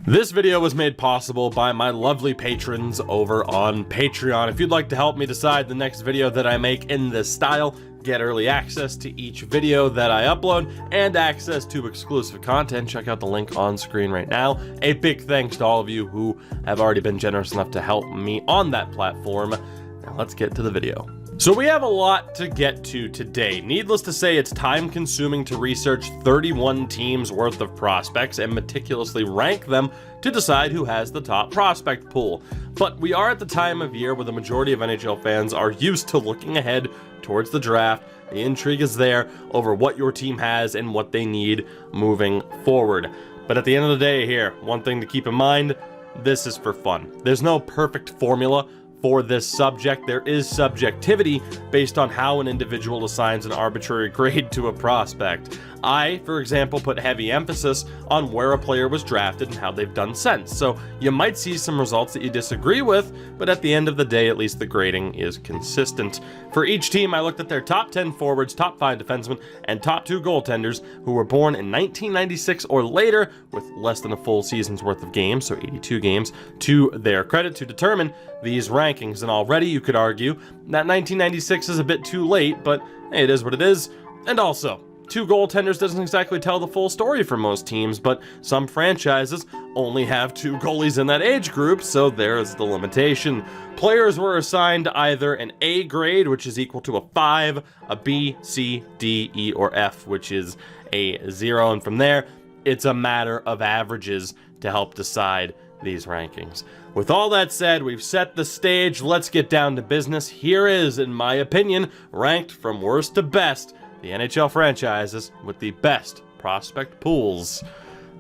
This video was made possible by my lovely patrons over on Patreon. If you'd like to help me decide the next video that I make in this style, get early access to each video that I upload, and access to exclusive content, check out the link on screen right now. A big thanks to all of you who have already been generous enough to help me on that platform. Now let's get to the video. So we have a lot to get to today. Needless to say, it's time consuming to research 31 teams worth of prospects and meticulously rank them to decide who has the top prospect pool. But we are at the time of year where the majority of NHL fans are used to looking ahead towards the draft. The intrigue is there over what your team has and what they need moving forward. But at the end of the day here, one thing to keep in mind, this is for fun. There's no perfect formula for this subject. There is subjectivity based on how an individual assigns an arbitrary grade to a prospect. I, for example, put heavy emphasis on where a player was drafted and how they've done since. So you might see some results that you disagree with, but at the end of the day, at least the grading is consistent. For each team, I looked at their top 10 forwards, top 5 defensemen, and top 2 goaltenders who were born in 1996 or later with less than a full season's worth of games, so 82 games, to their credit to determine these rankings. And already you could argue that 1996 is a bit too late, but hey, it is what it is. And also, 2 goaltenders doesn't exactly tell the full story for most teams, but some franchises only have 2 goalies in that age group, so there's the limitation. Players were assigned either an A grade, which is equal to a 5, a B, C, D, E, or F, which is a 0, and from there, it's a matter of averages to help decide these rankings. With all that said, we've set the stage. Let's get down to business. Here is, in my opinion, ranked from worst to best, the NHL franchises with the best prospect pools.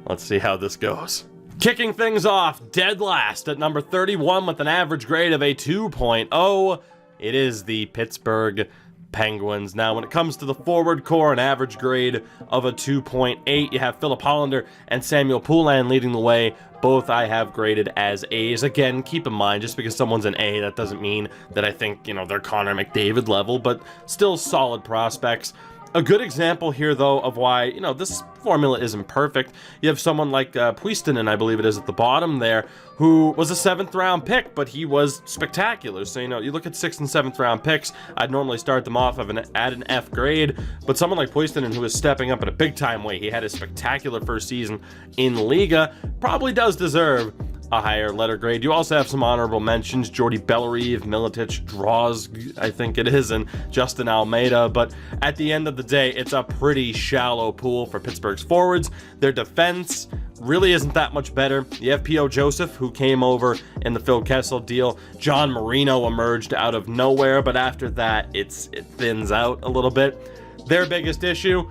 Let's see how this goes. Kicking things off, dead last at number 31 with an average grade of a 2.0, it is the Pittsburgh Penguins. Now, when it comes to the forward core, an average grade of a 2.8. You have Philip Hollander and Samuel Poulin leading the way. Both I have graded as A's. Again, keep in mind, just because someone's an A, that doesn't mean that I think, they're Connor McDavid level, but still solid prospects. A good example here, though, of why, this formula isn't perfect. You have someone like Puistonen, I believe it is at the bottom there, who was a 7th round pick, but he was spectacular. So, you look at 6th and 7th round picks, I'd normally start them off at an F grade, but someone like Puistonen, who is stepping up in a big time way, he had a spectacular first season in Liga, probably does deserve a higher letter grade. You also have some honorable mentions: Jordy Bellerive, Miletich, Draws, I think it is, and Justin Almeida. But at the end of the day, it's a pretty shallow pool for Pittsburgh's forwards. Their defense really isn't that much better. You have P.O. Joseph, who came over in the Phil Kessel deal. John Marino emerged out of nowhere, but after that, it thins out a little bit. Their biggest issue: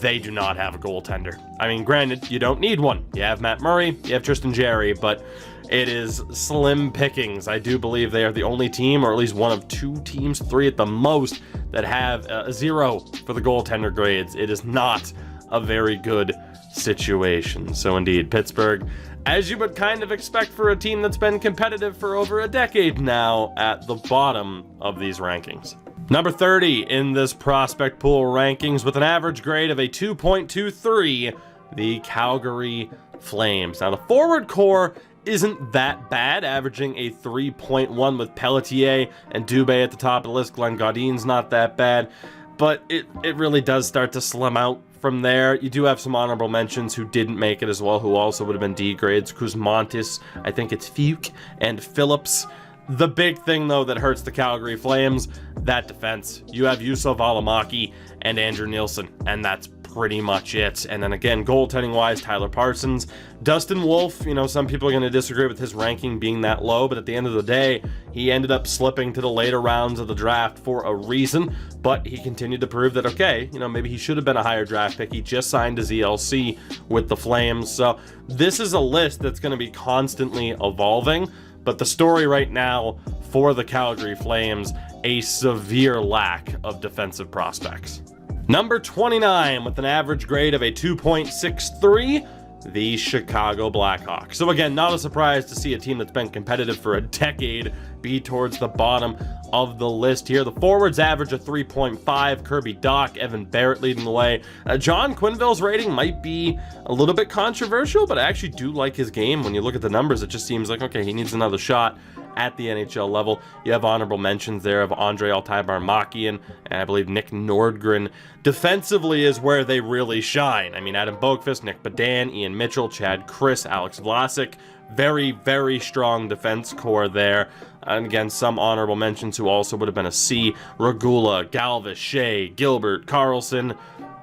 they do not have a goaltender. I mean, granted, you don't need one. You have Matt Murray, you have Tristan Jarry, but it is slim pickings. I do believe they are the only team, or at least one of 2 teams, 3 at the most, that have a 0 for the goaltender grades. It is not a very good situation. So indeed, Pittsburgh, as you would kind of expect for a team that's been competitive for over a decade now, at the bottom of these rankings. Number 30 in this prospect pool rankings with an average grade of a 2.23, the Calgary Flames. Now, the forward core isn't that bad, averaging a 3.1 with Pelletier and Dubé at the top of the list. Glenn Gaudin's not that bad, but it really does start to slim out from there. You do have some honorable mentions who didn't make it as well, who also would have been D grades: Kuzmontis, I think it's Fuke, and Phillips. The big thing, though, that hurts the Calgary Flames, that defense. You have Juuso Valimaki and Andrew Nielsen, and that's pretty much it. And then again, goaltending-wise, Tyler Parsons. Dustin Wolf, some people are going to disagree with his ranking being that low, but at the end of the day, he ended up slipping to the later rounds of the draft for a reason, but he continued to prove that, okay, maybe he should have been a higher draft pick. He just signed a ZLC with the Flames, so this is a list that's going to be constantly evolving. But the story right now for the Calgary Flames, a severe lack of defensive prospects. Number 29 with an average grade of a 2.63, the Chicago Blackhawks. So again, not a surprise to see a team that's been competitive for a decade be towards the bottom of the list here. The forwards average a 3.5. Kirby Dach, Evan Barrett leading the way. John Quenneville's rating might be a little bit controversial, but I actually do like his game. When you look at the numbers, it just seems like, okay, he needs another shot at the NHL level. You have honorable mentions there of Andre Altai-Barmakian and I believe Nick Nordgren. Defensively is where they really shine. I mean, Adam Boqvist, Nick Badan, Ian Mitchell, Chad Chris, Alex Vlasic. Very, very strong defense core there. And again, some honorable mentions who also would have been a C. Regula, Galvis, Shea, Gilbert, Carlson.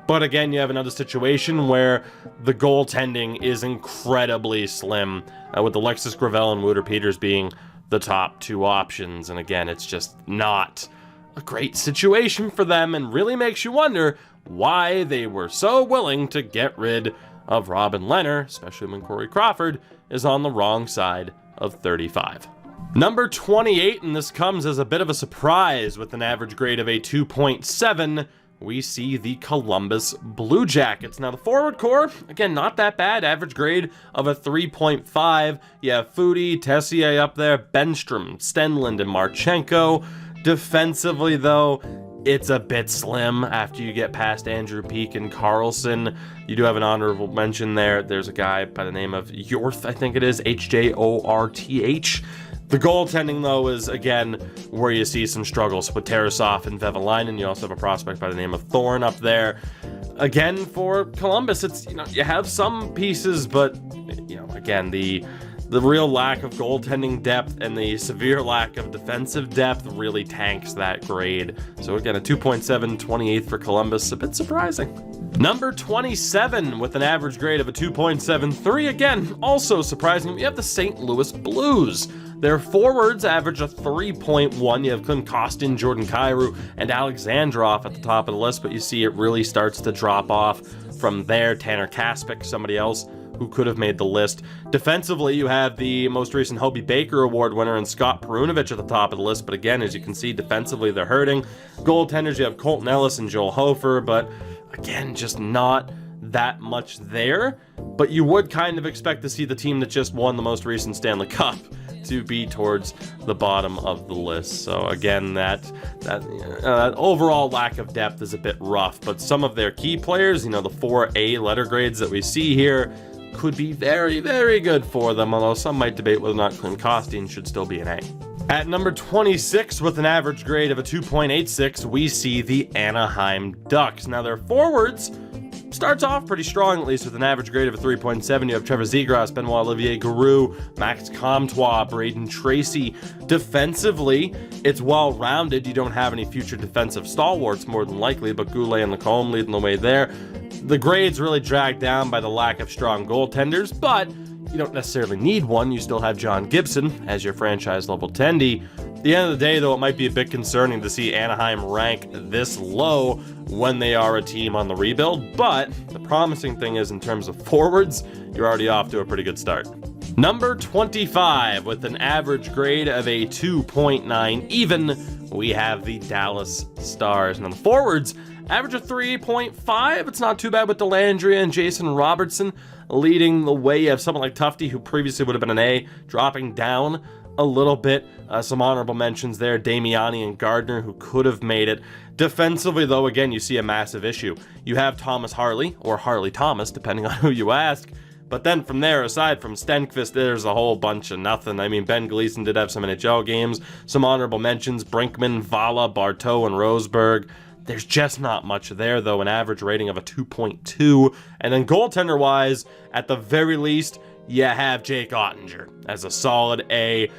But again, you have another situation where the goaltending is incredibly slim, with Alexis Gravel and Wouter Peters being the top two options. And again, it's just not a great situation for them and really makes you wonder why they were so willing to get rid of Robin Lehner, especially when Corey Crawford is on the wrong side of 35. Number 28, and this comes as a bit of a surprise with an average grade of a 2.7, we see the Columbus Blue Jackets. Now, the forward core, again, not that bad. Average grade of a 3.5. You have Foudy, Tessier up there, Benstrom, Stenlund, and Marchenko. Defensively, though, it's a bit slim after you get past Andrew Peeke and Carlson. You do have an honorable mention there. There's a guy by the name of Hjorth, I think it is, Hjorth. The goaltending, though, is, again, where you see some struggles with Tarasov and Vevalainen. You also have a prospect by the name of Thorne up there. Again, for Columbus, it's, you have some pieces, but, again, the real lack of goaltending depth and the severe lack of defensive depth really tanks that grade. So, again, a 2.7, 28th for Columbus, a bit surprising. Number 27 with an average grade of a 2.73. Again, also surprising. We have the St. Louis Blues. Their forwards average a 3.1. You have Clint Kostin, Jordan Kyrou, and Alexandrov at the top of the list, but you see it really starts to drop off from there. Tanner Kaspick, somebody else who could have made the list. Defensively, you have the most recent Hobey Baker Award winner and Scott Perunovich at the top of the list, but again, as you can see, defensively they're hurting. Goaltenders, you have Colton Ellis and Joel Hofer, but again, just not that much there. But you would kind of expect to see the team that just won the most recent Stanley Cup to be towards the bottom of the list. So again, that overall lack of depth is a bit rough, but some of their key players, the 4A letter grades that we see here, could be very, very good for them, although some might debate whether or not Clint Kostin should still be an A. At number 26, with an average grade of a 2.86, we see the Anaheim Ducks. Now, their forwards starts off pretty strong, at least with an average grade of a 3.7. You have Trevor Zegras, Benoit Olivier Giroux, Max Comtois, Braden Tracy. Defensively, it's well-rounded. You don't have any future defensive stalwarts, more than likely, but Goulet and Lacombe leading the way there. The grade's really dragged down by the lack of strong goaltenders, but you don't necessarily need one. You still have John Gibson as your franchise-level tendy. At the end of the day, though, it might be a bit concerning to see Anaheim rank this low when they are a team on the rebuild, but the promising thing is in terms of forwards, you're already off to a pretty good start. Number 25, with an average grade of a 2.9 even, we have the Dallas Stars. Now the forwards average of 3.5. It's not too bad with Delandria and Jason Robertson leading the way. You have someone like Tufte, who previously would have been an A, dropping down a little bit. Some honorable mentions there, Damiani and Gardner, who could have made it. Defensively, though, again, you see a massive issue. You have Thomas Harley, or Harley Thomas, depending on who you ask. But then from there, aside from Stenqvist, there's a whole bunch of nothing. I mean, Ben Gleason did have some NHL games. Some honorable mentions, Brinkman, Vala, Bartow, and Roseburg. There's just not much there, though, an average rating of a 2.2. And then goaltender-wise, at the very least, you have Jake Ottinger as a solid A.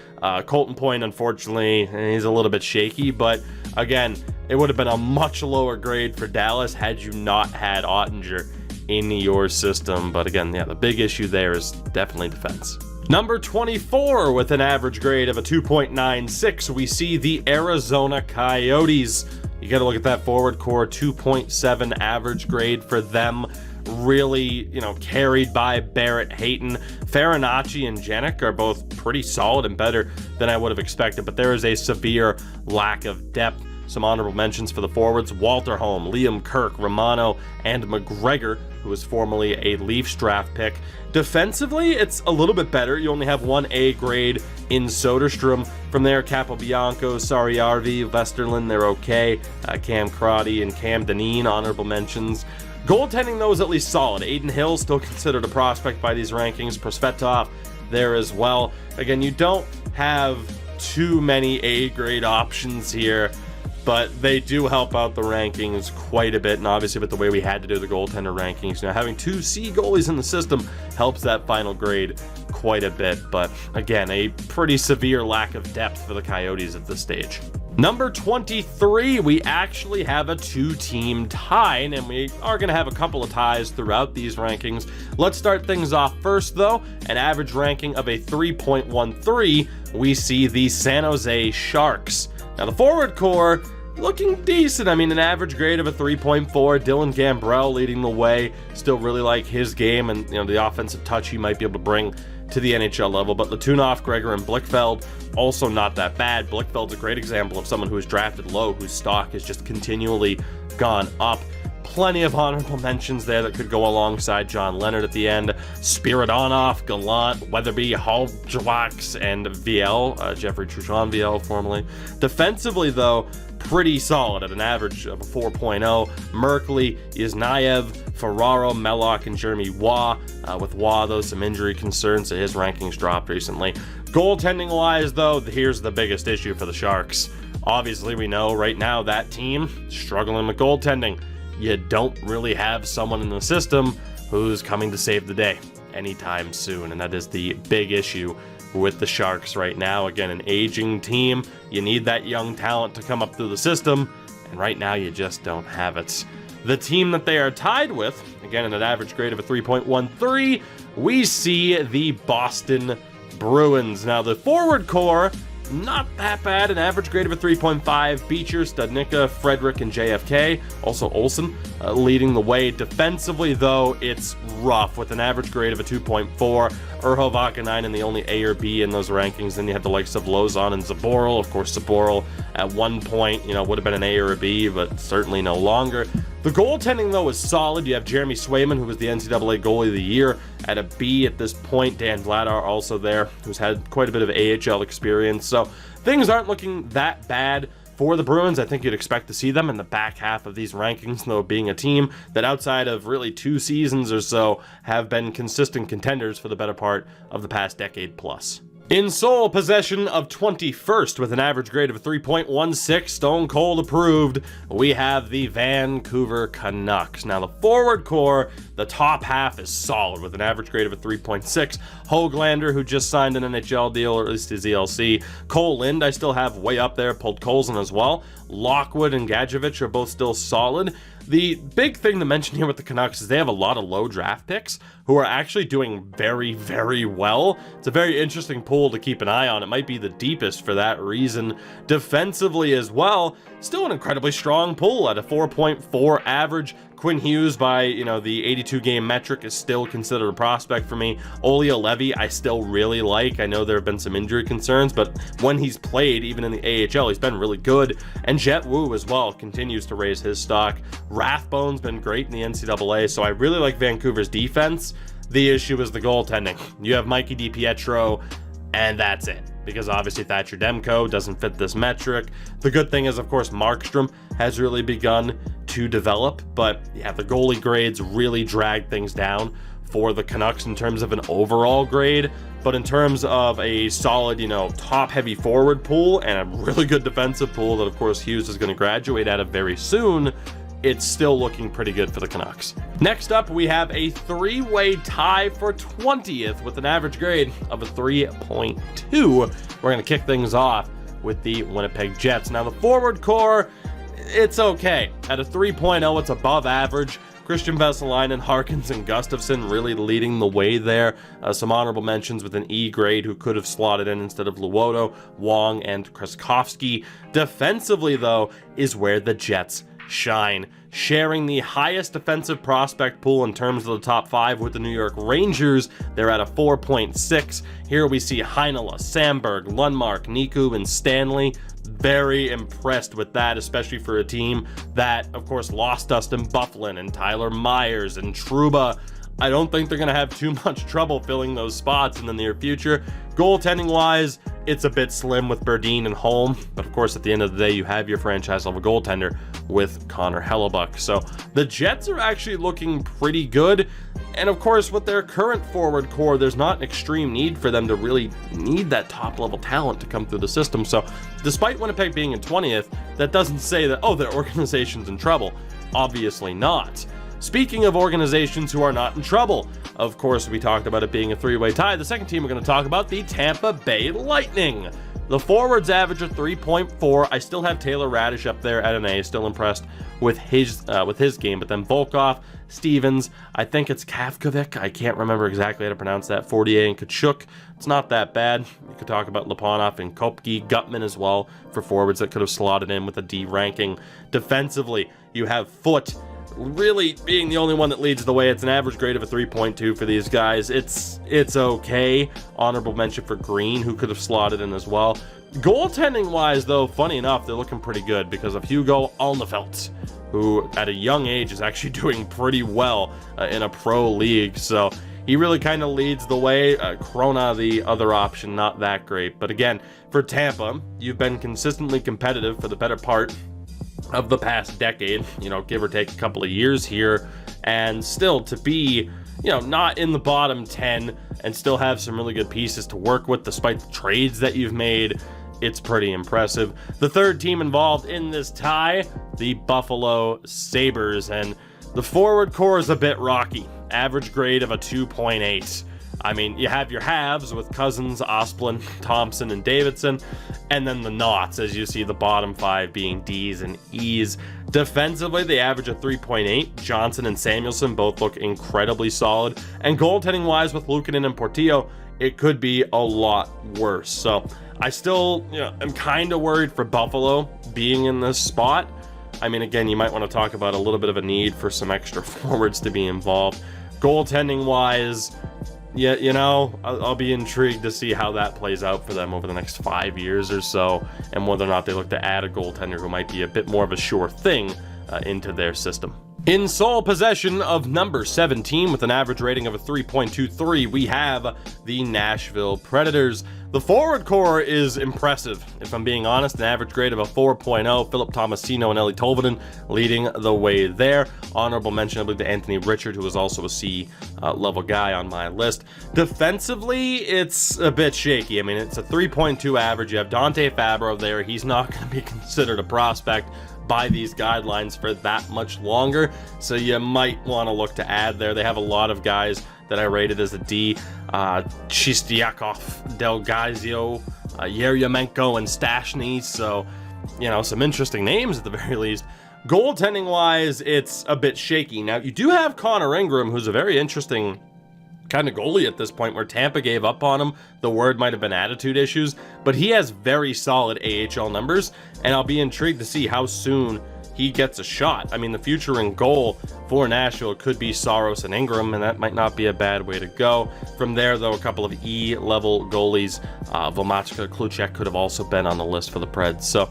Colton Point, unfortunately, he's a little bit shaky, but again, it would have been a much lower grade for Dallas had you not had Ottinger in your system. But again, yeah, the big issue there is definitely defense. Number 24, with an average grade of a 2.96, we see the Arizona Coyotes. You got to look at that forward core, 2.7 average grade for them. Really, carried by Barrett, Hayton. Farinacci and Jenik are both pretty solid and better than I would have expected, but there is a severe lack of depth Some honorable mentions for the forwards: Walter Holm, Liam Kirk, Romano, and McGregor, who was formerly a Leafs draft pick. Defensively, it's a little bit better. You only have one A grade in Soderstrom. From there, Capobianco, Sariarvi, Westerlund, they're okay. Cam Crotty and Cam Dineen, honorable mentions. Goaltending, though, is at least solid. Aiden Hill, still considered a prospect by these rankings. Prosvetov there as well. Again, you don't have too many A-grade options here, but they do help out the rankings quite a bit. And obviously, with the way we had to do the goaltender rankings, having 2 C goalies in the system helps that final grade quite a bit. But again, a pretty severe lack of depth for the Coyotes at this stage. Number 23, we actually have a 2-team tie, and we are going to have a couple of ties throughout these rankings. Let's start things off first, though. An average ranking of a 3.13, we see the San Jose Sharks. Now, the forward core looking decent. I mean, an average grade of a 3.4. Dylan Gambrell leading the way. Still really like his game and the offensive touch he might be able to bring to the NHL level. But Latunov, Gregor, and Blichfeld also not that bad. Blichfeld's a great example of someone who was drafted low, whose stock has just continually gone up. Plenty of honorable mentions there that could go alongside John Leonard at the end. Spiridonov, Gallant, Weatherby, Halbjwax, and VL, Jeffrey Truchon VL formerly. Defensively, though, pretty solid at an average of a 4.0. Merkley, Yznaev, Ferraro, Mellock, and Jeremy Waugh. With Waugh, though, some injury concerns, so his rankings dropped recently. Goaltending-wise, though, here's the biggest issue for the Sharks. Obviously, we know right now that team struggling with goaltending. You don't really have someone in the system who's coming to save the day anytime soon, and that is the big issue with the Sharks right now. Again, an aging team. You need that young talent to come up through the system, and right now you just don't have it. The team that they are tied with, again, an average grade of a 3.13, we see the Boston Bruins. Now, the forward core, not that bad. An average grade of a 3.5. Beecher, Studnicka, Frederick, and JFK. Also Olsen leading the way. Defensively, though, it's rough with an average grade of a 2.4. Urho Vakanainen, the only A or B in those rankings. Then you have the likes of Lozon and Zaboral. Of course, Zaboral at one point, would have been an A or a B, but certainly no longer. The goaltending, though, is solid. You have Jeremy Swayman, who was the NCAA Goalie of the Year, at a B at this point. Dan Vladar also there, who's had quite a bit of AHL experience. So things aren't looking that bad for the Bruins. I think you'd expect to see them in the back half of these rankings, though, being a team that outside of really 2 seasons or so have been consistent contenders for the better part of the past decade plus. In sole possession of 21st with an average grade of 3.16, Stone Cold approved, we have the Vancouver Canucks. Now, the forward core, the top half is solid with an average grade of a 3.6. Höglander, who just signed an NHL deal, or at least his ELC. Cole Lind, I still have way up there. Podkolzin as well. Lockwood and Gadjevich are both still solid. The big thing to mention here with the Canucks is they have a lot of low draft picks who are actually doing very, very well. It's a very interesting pool to keep an eye on. It might be the deepest for that reason. Defensively as well, still an incredibly strong pool at a 4.4 average. Quinn Hughes, by the 82 game metric, is still considered a prospect for me. Olli Levy I still really like. I know there have been some injury concerns, but when he's played, even in the AHL, he's been really good. And Jet Wu as well continues to raise his stock. Rathbone's been great in the NCAA, so I really like Vancouver's defense. The issue is the goaltending. You have Mikey DiPietro, and that's it. Because obviously Thatcher Demko doesn't fit this metric. The good thing is, of course, Markstrom has really begun to develop, but yeah, the goalie grades really drag things down for the Canucks in terms of an overall grade. But in terms of a solid, top-heavy forward pool and a really good defensive pool that, of course, Hughes is going to graduate out of very soon, it's still looking pretty good for the Canucks. Next up, we have a 3-way tie for 20th with an average grade of a 3.2. We're going to kick things off with the Winnipeg Jets. Now, the forward core, it's okay. At a 3.0, it's above average. Christian Vesalainen, Harkins, and Gustafsson really leading the way there. Some honorable mentions with an E grade who could have slotted in instead of Luoto, Wong, and Kraskovsky. Defensively, though, is where the Jets shine, sharing the highest defensive prospect pool in terms of the top 5 with the New York Rangers. They're at a 4.6. Here we see Heinola, Sandberg, Lundmark, Niku, and Stanley. very impressed with that, especially for a team that, of course, lost Dustin Byfuglien and Tyler Myers and Trouba. I don't think they're going to have too much trouble filling those spots in the near future. Goaltending-wise, it's a bit slim with Berdine and Holm, but of course, at the end of the day, you have your franchise-level goaltender with Connor Hellebuck. So the Jets are actually looking pretty good, and of course, with their current forward core, there's not an extreme need for them to really need that top-level talent to come through the system. So despite Winnipeg being in 20th, that doesn't say that, oh, their organization's in trouble. Obviously not. Speaking of organizations who are not in trouble, of course, we talked about it being a three-way tie. The second team we're going to talk about, the Tampa Bay Lightning. The forwards average a 3.4. I still have Taylor Radish up there at an A. Still impressed with his game. But then Volkov, Stevens, I think it's Kavkovic. I can't remember exactly how to pronounce that. Fortier and Kachuk. It's not that bad. You could talk about Lepanov and Kopke, Gutman as well for forwards that could have slotted in with a D ranking. Defensively, you have Foote really being the only one that leads the way. It's an average grade of a 3.2 for these guys. It's okay. Honorable mention for Green, who could have slotted in as well. Goaltending wise, though, funny enough, they're looking pretty good because of Hugo Alnefelt, who at a young age is actually doing pretty well in a pro league. So he really kind of leads the way. Krona, the other option, not that great. But again, for Tampa, you've been consistently competitive for the better part of the past decade, give or take a couple of years here, and still to be, not in the bottom 10 and still have some really good pieces to work with despite the trades that you've made, it's pretty impressive. The third team involved in this tie, the Buffalo Sabres, and the forward core is a bit rocky. Average grade of a 2.8. I mean, you have your halves with Cousins, Osplin, Thompson, and Davidson, and then the knots, as you see the bottom five being D's and E's. Defensively, they average a 3.8. Johnson and Samuelson both look incredibly solid, and goaltending-wise with Luukkonen and Portillo, it could be a lot worse. So I still, am kind of worried for Buffalo being in this spot. I mean, again, you might want to talk about a little bit of a need for some extra forwards to be involved. Goaltending-wise, yeah, I'll be intrigued to see how that plays out for them over the next 5 years or so, and whether or not they look to add a goaltender who might be a bit more of a sure thing into their system. In sole possession of number 17 with an average rating of a 3.23, we have the Nashville Predators. The forward core is impressive, if I'm being honest. An average grade of a 4.0. Philip Tomasino and Eli Tolvanen leading the way there. Honorable mention, I believe, to Anthony Richard, who is also a C level guy on my list. Defensively, it's a bit shaky. I mean, it's a 3.2 average. You have Dante Fabro there. He's not going to be considered a prospect by these guidelines for that much longer, so you might want to look to add there. They have a lot of guys that I rated as a D. Chistiakov, Delgazio, Yeryomenko, and Stashny, so, some interesting names at the very least. Goaltending wise, it's a bit shaky. Now, you do have Connor Ingram, who's a very interesting kind of goalie at this point, where Tampa gave up on him. The word might have been attitude issues, but he has very solid AHL numbers, and I'll be intrigued to see how soon he gets a shot. I mean, the future in goal for Nashville could be Saros and Ingram, and that might not be a bad way to go. From there, though, a couple of E-level goalies, Vomachka, Kluchek could have also been on the list for the Preds. So,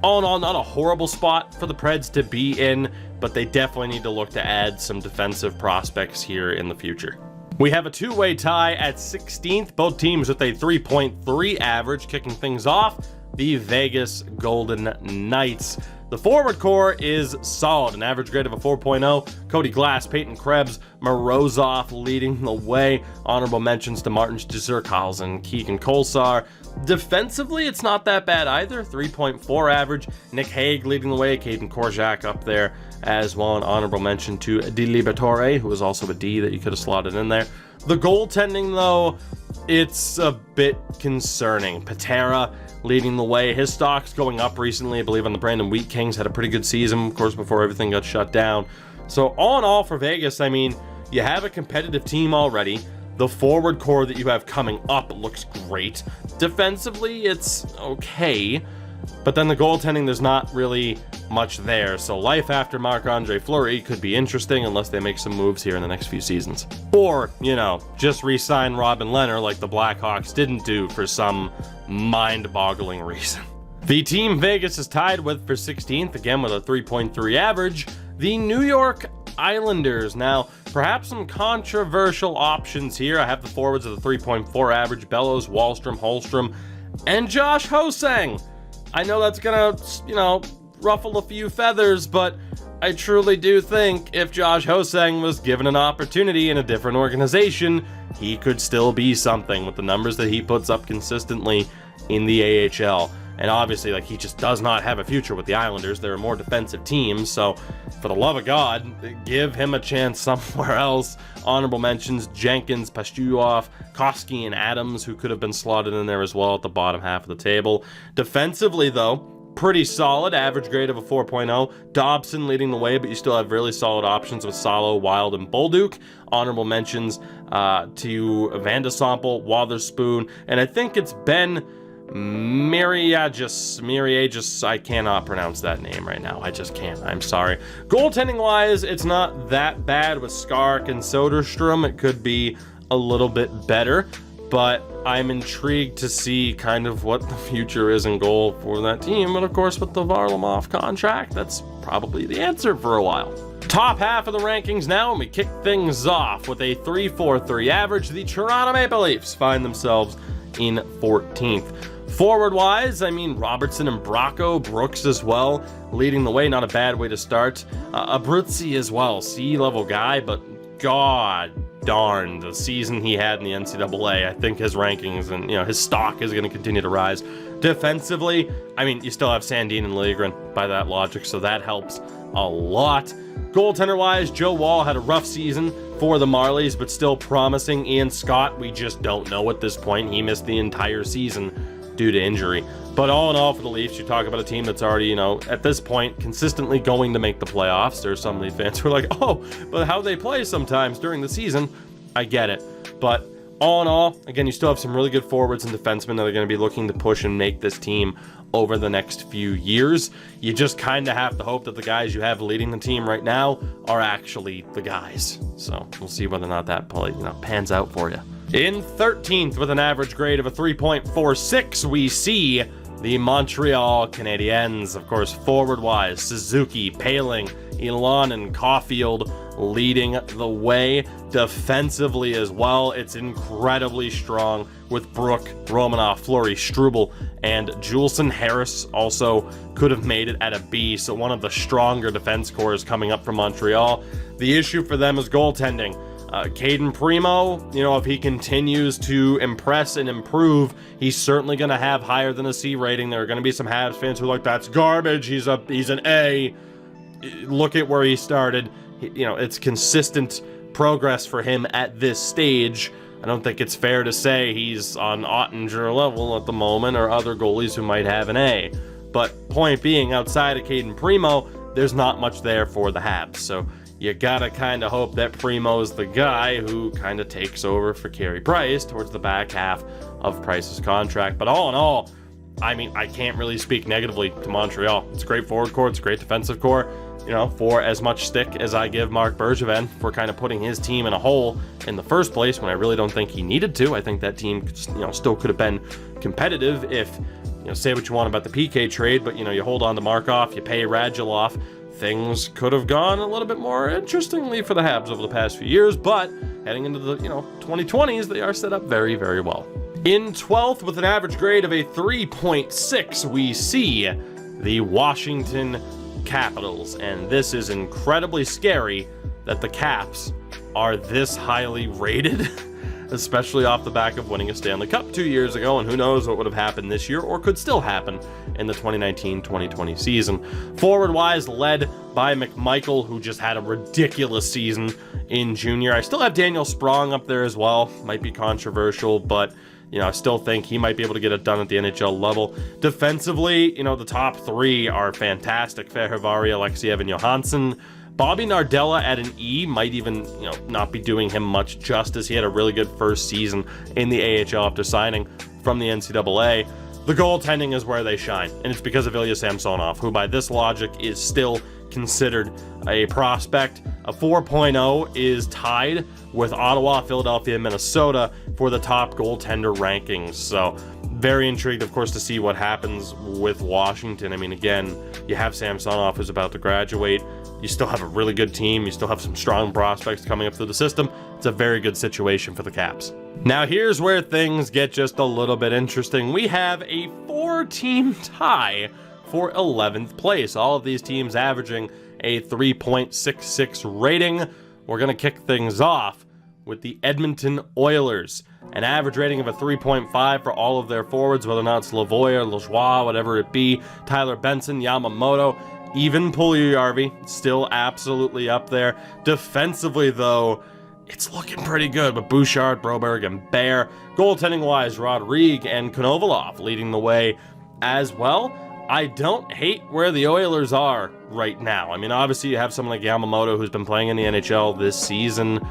all in all, not a horrible spot for the Preds to be in, but they definitely need to look to add some defensive prospects here in the future. We have a two-way tie at 16th, both teams with a 3.3 average. Kicking things off, the Vegas Golden Knights. The forward core is solid, an average grade of a 4.0. Cody Glass, Peyton Krebs, Morozov leading the way. Honorable mentions to Martin Dzurkals and Keegan Kolsar. Defensively, it's not that bad either, 3.4 average. Nick Hague leading the way, Caden Korczak up there as well. An honorable mention to Di Liberatore, who was also a D that you could have slotted in there. The goaltending, though, it's a bit concerning. Patera leading the way. His stock's going up recently, I believe, on the Brandon Wheat Kings. Had a pretty good season, of course, before everything got shut down. So all in all for Vegas, I mean, you have a competitive team already. The forward core that you have coming up looks great. Defensively, it's okay. But then the goaltending, there's not really much there. So life after Marc-Andre Fleury could be interesting unless they make some moves here in the next few seasons. Or, just re-sign Robin Lehner like the Blackhawks didn't do for some mind-boggling reason. The team Vegas is tied with for 16th, again with a 3.3 average, the New York Islanders. Now, perhaps some controversial options here. I have the forwards of the 3.4 average, Bellows, Wahlstrom, Holmstrom, and Josh Hosang. I know that's gonna, ruffle a few feathers, but I truly do think if Josh Hosang was given an opportunity in a different organization, he could still be something with the numbers that he puts up consistently in the AHL. And obviously, he just does not have a future with the Islanders. They're a more defensive team, so for the love of God, give him a chance somewhere else. Honorable mentions, Jenkins, Pastuoff, Koski, and Adams, who could have been slotted in there as well at the bottom half of the table. Defensively, though, pretty solid, average grade of a 4.0. Dobson leading the way, but you still have really solid options with Salo, Wild, and Bolduc. Honorable mentions to Van de Sample, Wotherspoon, and I think it's Ben Miriagus, I cannot pronounce that name right now. I just can't. I'm sorry. Goaltending-wise, it's not that bad with Skark and Soderstrom. It could be a little bit better, but I'm intrigued to see kind of what the future is in goal for that team. And of course, with the Varlamov contract, that's probably the answer for a while. Top half of the rankings now, and we kick things off with a 3.43 average. The Toronto Maple Leafs find themselves in 14th. Forward-wise, Robertson and Brooks as well, leading the way. Not a bad way to start. Abruzzi as well, C-level guy, but god darn, the season he had in the NCAA, I think his rankings and his stock is going to continue to rise. Defensively, you still have Sandin and Liljegren by that logic, so that helps a lot. Goaltender-wise, Joe Woll had a rough season for the Marlies, but still promising. Ian Scott, we just don't know at this point. He missed the entire season due to injury. But all in all, for the Leafs, you talk about a team that's already, at this point, consistently going to make the playoffs. There's some Leaf fans who are like, oh, but how they play sometimes during the season, I get it. But all in all, again, you still have some really good forwards and defensemen that are going to be looking to push and make this team over the next few years. You just kind of have to hope that the guys you have leading the team right now are actually the guys. So we'll see whether or not that pans out for you. In 13th, with an average grade of a 3.46, we see the Montreal Canadiens. Of course, forward-wise, Suzuki, Paling, Elon, and Caulfield leading the way. Defensively as well, it's incredibly strong with Brook, Romanoff, Fleury, Struble, and Juleson. Harris also could have made it at a B, so one of the stronger defense cores coming up from Montreal. The issue for them is goaltending. Caden Primo, if he continues to impress and improve, he's certainly going to have higher than a C rating. There are going to be some Habs fans who are like, that's garbage, he's an A. Look at where he started. It's consistent progress for him at this stage. I don't think it's fair to say he's on Ottinger level at the moment, or other goalies who might have an A. But point being, outside of Caden Primo, there's not much there for the Habs. So you gotta kind of hope that Primo's the guy who kind of takes over for Carey Price towards the back half of Price's contract. But all in all, I can't really speak negatively to Montreal. It's a great forward core, it's a great defensive core. For as much stick as I give Marc Bergevin for kind of putting his team in a hole in the first place when I really don't think he needed to. I think that team, still could have been competitive if, say what you want about the PK trade, but, you hold on to Markov, you pay Radulov. Things could have gone a little bit more interestingly for the Habs over the past few years, but heading into the 2020s, they are set up very, very well. In 12th, with an average grade of a 3.6, we see the Washington Capitals, and this is incredibly scary that the Caps are this highly rated, especially off the back of winning a Stanley Cup 2 years ago, and who knows what would have happened this year or could still happen in the 2019-2020 season. Forward-wise, led by McMichael, who just had a ridiculous season in junior. I still have Daniel Sprong up there as well. Might be controversial, but I still think he might be able to get it done at the NHL level. Defensively, the top three are fantastic. Fehervari, Alexiev, and Johansson. Bobby Nardella at an E might even, not be doing him much justice. He had a really good first season in the AHL after signing from the NCAA. The goaltending is where they shine, and it's because of Ilya Samsonov, who by this logic is still considered a prospect. A 4.0 is tied with Ottawa, Philadelphia, and Minnesota for the top goaltender rankings. So Very intrigued, of course, to see what happens with Washington. I mean, again, you have Samsonov who's about to graduate. You still have a really good team. You still have some strong prospects coming up through the system. It's a very good situation for the Caps. Now, here's where things get just a little bit interesting. We have a 4-team tie for 11th place. All of these teams averaging a 3.66 rating. We're going to kick things off with the Edmonton Oilers. An average rating of a 3.5 for all of their forwards, whether or not it's Lavoie or Lajoie, whatever it be. Tyler Benson, Yamamoto, even Puljujarvi, still absolutely up there. Defensively, though, it's looking pretty good with Bouchard, Broberg, and Bear. Goaltending-wise, Rodrigue and Konovalov leading the way as well. I don't hate where the Oilers are right now. I mean, obviously, you have someone like Yamamoto who's been playing in the NHL this season.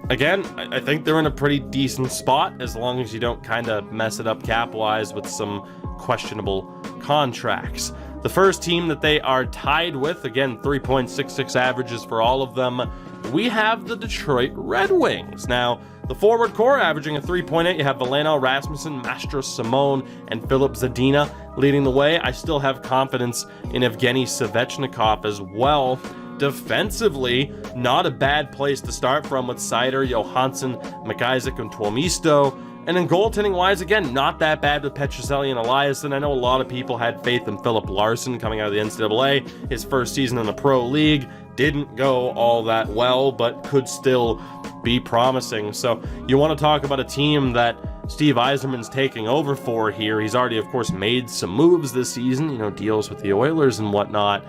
Again, I think they're in a pretty decent spot as long as you don't kind of mess it up cap-wise with some questionable contracts. The first team that they are tied with, again, 3.66 averages for all of them, we have the Detroit Red Wings. Now, the forward core averaging a 3.8. You have Veleno, Rasmussen, Mastros, Simone, and Philip Zadina leading the way. I still have confidence in Evgeny Svechnikov as well. Defensively, not a bad place to start from with Seider, Johansson, McIsaac, and Tuomisto. And then goaltending-wise, again, not that bad with Petrozelli and Eliasson. I know a lot of people had faith in Philip Larson coming out of the NCAA. His first season in the Pro League didn't go all that well, but could still be promising. So you want to talk about a team that Steve Yzerman's taking over for here. He's already, of course, made some moves this season, deals with the Oilers and whatnot.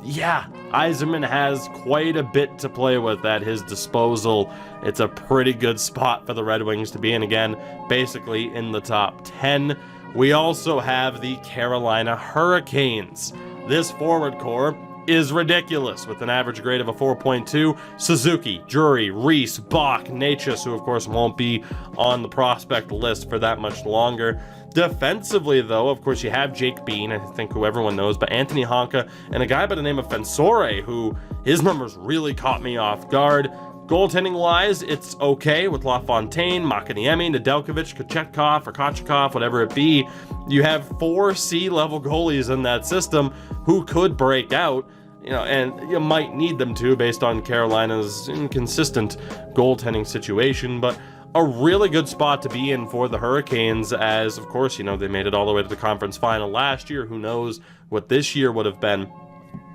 Yeah, Yzerman has quite a bit to play with at his disposal. It's a pretty good spot for the Red Wings to be in, again, basically in the top 10. We also have the Carolina Hurricanes. This forward core is ridiculous with an average grade of a 4.2. Suzuki, Drury, Reese, Bach, Natchez, who of course won't be on the prospect list for that much longer. Defensively, though, of course, you have Jake Bean, I think who everyone knows, but Anthony Honka and a guy by the name of Fensore, who his numbers really caught me off guard. Goaltending-wise, it's okay with LaFontaine, Makaniemi, Nedeljkovic, Kochetkov, or Kochetkov, whatever it be. You have 4 C-level goalies in that system who could break out, and you might need them to based on Carolina's inconsistent goaltending situation, but a really good spot to be in for the Hurricanes as, of course, they made it all the way to the conference final last year. Who knows what this year would have been.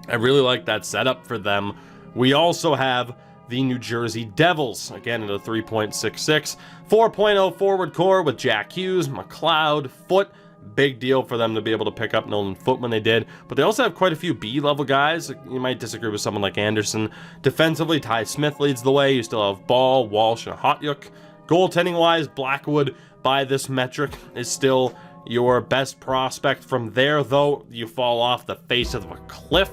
I really like that setup for them. We also have the New Jersey Devils, again at a 3.66. 4.0 forward core with Jack Hughes, McLeod, Foote. Big deal for them to be able to pick up Nolan Foote when they did. But they also have quite a few B-level guys. You might disagree with someone like Anderson. Defensively, Ty Smith leads the way. You still have Ball, Walsh, and Hotyuk. Goaltending-wise, Blackwood, by this metric, is still your best prospect. From there, though, you fall off the face of a cliff.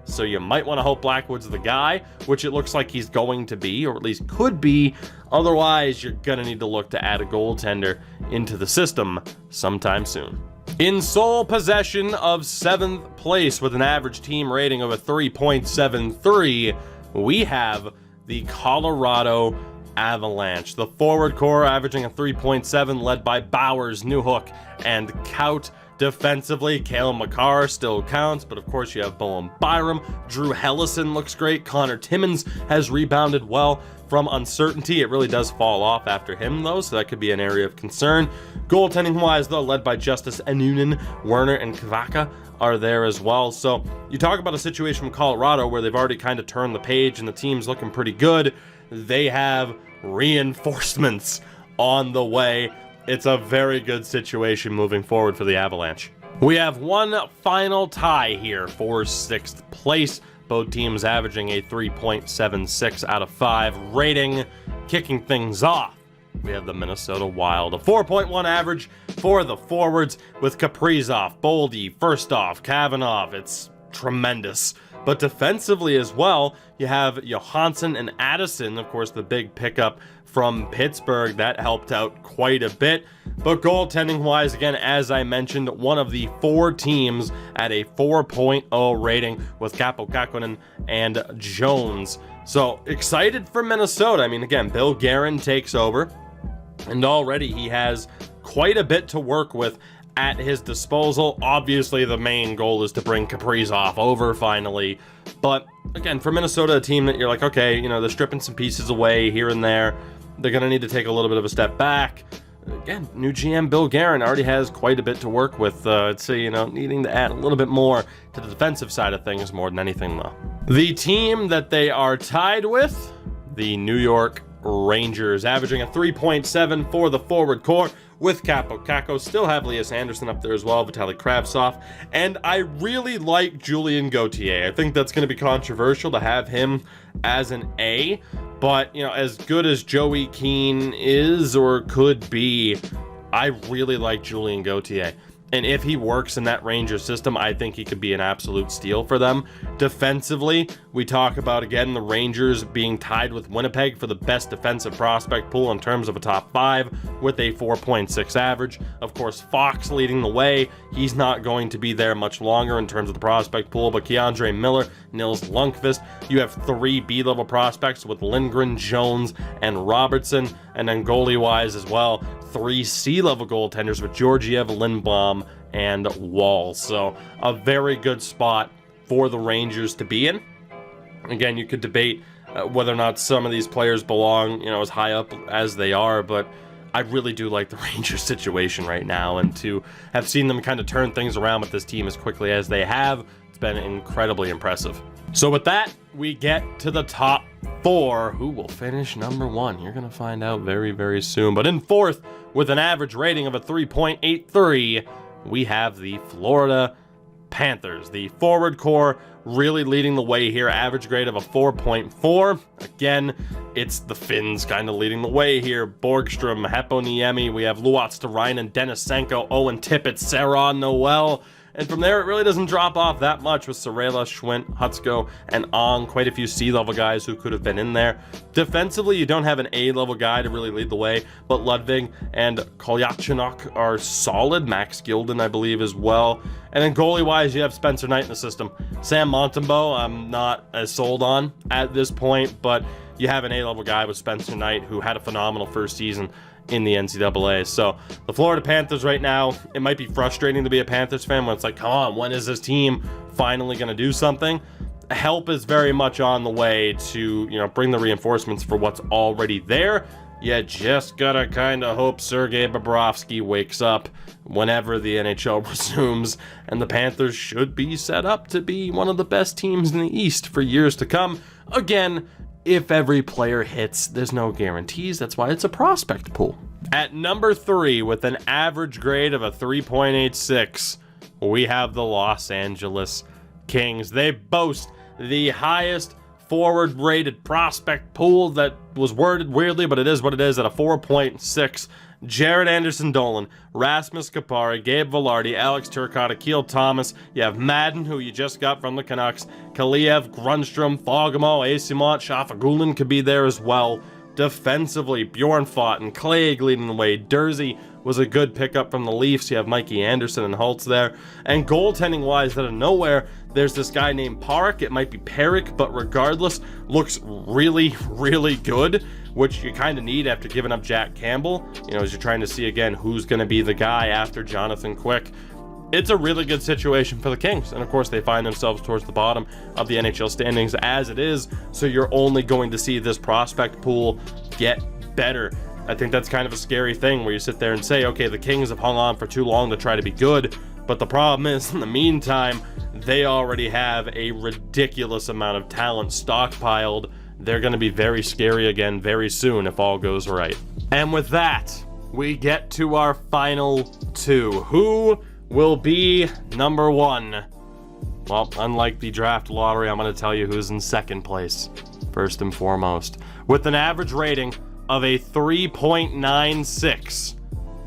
So you might want to hope Blackwood's the guy, which it looks like he's going to be, or at least could be. Otherwise, you're going to need to look to add a goaltender into the system sometime soon. In sole possession of 7th place with an average team rating of a 3.73, we have the Colorado Avalanche. The forward core averaging a 3.7, led by Bowers, Newhook, and Kaut. Defensively, Cale Makar still counts, but of course you have Bowen Byram. Drew Hellison looks great. Connor Timmins has rebounded well from uncertainty. It really does fall off after him, though, so that could be an area of concern. Goaltending-wise, though, led by Justice Anunen, Werner, and Kvaka are there as well. So you talk about a situation from Colorado where they've already kind of turned the page and the team's looking pretty good. They have reinforcements on the way. It's a very good situation moving forward for the Avalanche. We have one final tie here for 6th place. Both teams averaging a 3.76 out of 5 rating. Kicking things off, we have the Minnesota Wild. A 4.1 average for the forwards with Kaprizov, Boldy, Firstov, Kavanagh. It's tremendous. But defensively as well, you have Johansson and Addison, of course, the big pickup from Pittsburgh. That helped out quite a bit. But goaltending-wise, again, as I mentioned, one of the 4 teams at a 4.0 rating with Kaapo Kähkönen and Jones. So, excited for Minnesota. I mean, again, Bill Guerin takes over, and already he has quite a bit to work with at his disposal. Obviously, the main goal is to bring Kaprizov over finally. But again, for Minnesota, a team that you're like, okay, you know, they're stripping some pieces away here and there. They're going to need to take a little bit of a step back. Again, new GM Bill Guerin already has quite a bit to work with. I'd say, you know, needing to add a little bit more to the defensive side of things more than anything, though. The team that they are tied with, the New York Rangers, averaging a 3.7 for the forward core, with Capo Caco, still have Elias Anderson up there as well, Vitaly Kravtsov, and I really like Julien Gauthier. I think that's going to be controversial to have him as an A, but, you know, as good as Joey Keane is or could be, I really like Julien Gauthier. And if he works in that Rangers system, I think he could be an absolute steal for them. Defensively, we talk about, again, the Rangers being tied with Winnipeg for the best defensive prospect pool in terms of a top 5 with a 4.6 average. Of course, Fox leading the way. He's not going to be there much longer in terms of the prospect pool, but Keandre Miller, Nils Lundqvist, you have 3 B-level prospects with Lindgren, Jones, and Robertson, and then goalie-wise as well, 3 C-level goaltenders with Georgiev, Lindblom, and Wall. So a very good spot for the Rangers to be in. Again, you could debate whether or not some of these players belong, you know, as high up as they are, but I really do like the Rangers situation right now, and to have seen them kind of turn things around with this team as quickly as they have, it's been incredibly impressive. So with that, we get to the top 4. Who will finish number 1? You're going to find out very, very soon. But in 4th, with an average rating of a 3.83, we have the Florida Panthers. The forward core really leading the way here. Average grade of a 4.4. Again, it's the Finns kind of leading the way here. Borgstrom, Heponiemi. We have Luotz-Tarainen, Denisenko, Owen Tippett, Sarah Noel. And from there, it really doesn't drop off that much with Sorella, Schwint, Hutsko, and Ong. Quite a few C-level guys who could have been in there. Defensively, you don't have an A-level guy to really lead the way, but Ludvig and Kolyachonok are solid. Max Gilden, I believe, as well. And then goalie-wise, you have Spencer Knight in the system. Sam Montembeault, I'm not as sold on at this point, but you have an A-level guy with Spencer Knight who had a phenomenal first season in the NCAA. So the Florida Panthers right now, it might be frustrating to be a Panthers fan when it's like, come on, when is this team finally going to do something? Help is very much on the way to, you know, bring the reinforcements for what's already there. You just gotta kind of hope Sergei Bobrovsky wakes up whenever the NHL resumes, and the Panthers should be set up to be one of the best teams in the East for years to come. Again, if every player hits, there's no guarantees. That's why it's a prospect pool. At number 3, with an average grade of a 3.86, we have the Los Angeles Kings. They boast the highest forward-rated prospect pool that was worded weirdly, but it is what it is, at a 4.6. Jared Anderson-Dolan, Rasmus Kapari, Gabe Velarde, Alex Turcotte, Akil Thomas. You have Madden, who you just got from the Canucks. Kaliev, Grundstrom, Fogamo, Asimont, Shafagulin could be there as well. Defensively, Bjorn Fott and Clague leading the way. Dursey was a good pickup from the Leafs. You have Mikey Anderson and Holtz there. And goaltending-wise, out of nowhere, there's this guy named Parik. It might be Parik, but regardless, looks really, really good, which you kind of need after giving up Jack Campbell, you know, as you're trying to see, again, who's going to be the guy after Jonathan Quick. It's a really good situation for the Kings, and of course they find themselves towards the bottom of the NHL standings as it is, so you're only going to see this prospect pool get better. I think that's kind of a scary thing where you sit there and say, okay, the Kings have hung on for too long to try to be good, but the problem is, in the meantime, they already have a ridiculous amount of talent stockpiled. They're going to be very scary again very soon if all goes right. And with that, we get to our final 2. Who will be number 1? Well, unlike the draft lottery, I'm going to tell you who's in second place, first and foremost. With an average rating of a 3.96,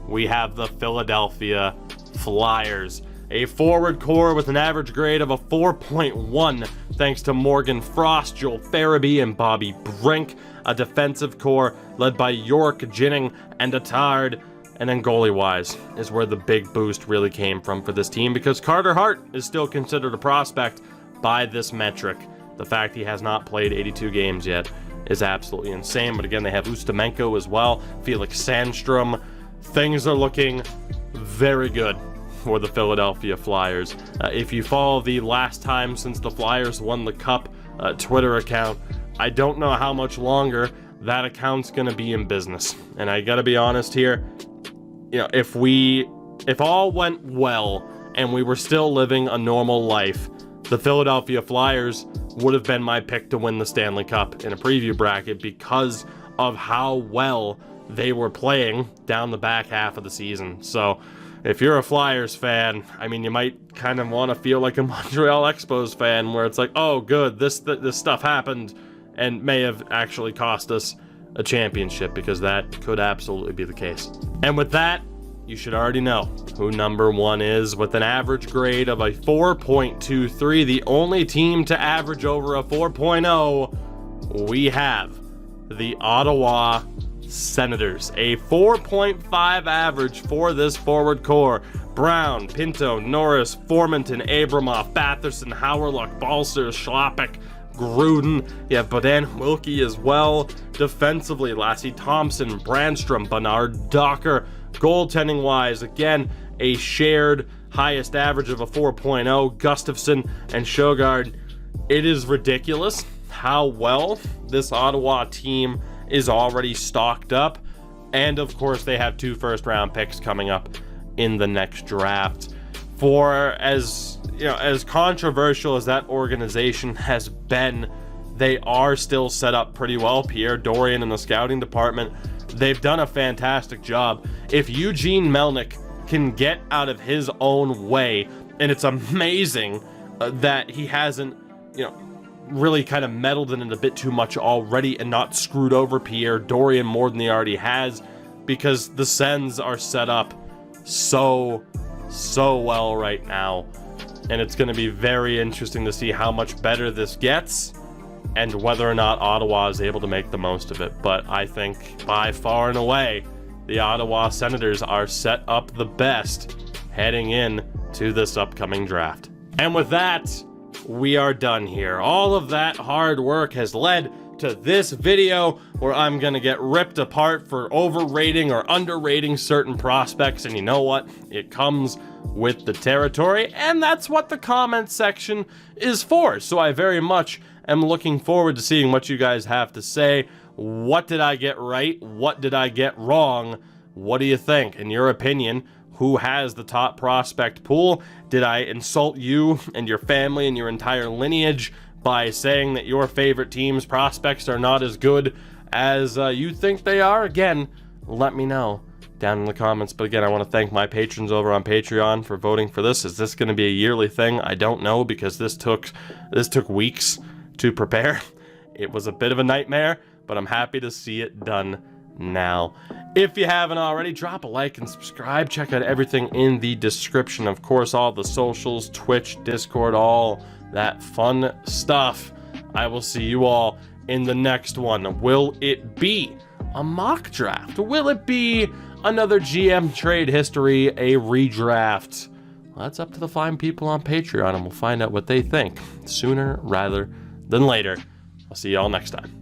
we have the Philadelphia Flyers. A forward core with an average grade of a 4.1, thanks to Morgan Frost, Joel Farabee, and Bobby Brink. A defensive core led by York, Ginning, and Attard. And then goalie-wise is where the big boost really came from for this team, because Carter Hart is still considered a prospect by this metric. The fact he has not played 82 games yet is absolutely insane. But again, they have Ustamenko as well, Felix Sandstrom. things are looking very good for the Philadelphia Flyers. If you follow the last time since the Flyers won the Cup Twitter account, I don't know how much longer that account's gonna be in business. And I gotta be honest here, you know, if all went well and we were still living a normal life, the Philadelphia Flyers would have been my pick to win the Stanley Cup in a preview bracket because of how well they were playing down the back half of the season. So if you're a Flyers fan, I mean, you might kind of want to feel like a Montreal Expos fan where it's like, oh, good, this stuff happened and may have actually cost us a championship, because that could absolutely be the case. And with that, you should already know who number one is with an average grade of a 4.23. The only team to average over a 4.0, we have the Ottawa Senators. A 4.5 average for this forward core. Brown, Pinto, Norris, Formanton, Abramoff, Batherson, Hauerluck, Balser, Schlappick, Gruden. You have Bodan Wilkie as well. Defensively, Lassie Thompson, Brandstrom, Bernard Docker. Goaltending wise, again, a shared highest average of a 4.0, Gustafsson and Sjogard. It is ridiculous how well this Ottawa team is already stocked up. And of course, they have 2 first-round picks coming up in the next draft. For as controversial as that organization has been, they are still set up pretty well. Pierre Dorian and the scouting department, they've done a fantastic job. If Eugene Melnyk can get out of his own way, and it's amazing that he hasn't, really kind of meddled in it a bit too much already and not screwed over Pierre Dorian more than he already has, because the Sens are set up so well right now. And it's going to be very interesting to see how much better this gets and whether or not Ottawa is able to make the most of it. But I think by far and away, the Ottawa Senators are set up the best heading in to this upcoming draft. And with that, we are done here. All of that hard work has led to this video where I'm going to get ripped apart for overrating or underrating certain prospects. And you know what? It comes with the territory, and that's what the comment section is for. So I very much am looking forward to seeing what you guys have to say. What did I get right? What did I get wrong? What do you think? In your opinion, who has the top prospect pool? Did I insult you and your family and your entire lineage by saying that your favorite team's prospects are not as good as you think they are? Again, let me know down in the comments. But again, I want to thank my patrons over on Patreon for voting for this. Is this going to be a yearly thing? I don't know, because this took weeks to prepare. It was a bit of a nightmare, but I'm happy to see it done now. If you haven't already, drop a like and subscribe. Check out everything in the description. Of course, all the socials, Twitch, Discord, all that fun stuff. I will see you all in the next one. Will it be a mock draft? Will it be another GM trade history, a redraft? Well, that's up to the fine people on Patreon, and we'll find out what they think sooner rather than later. I'll see you all next time.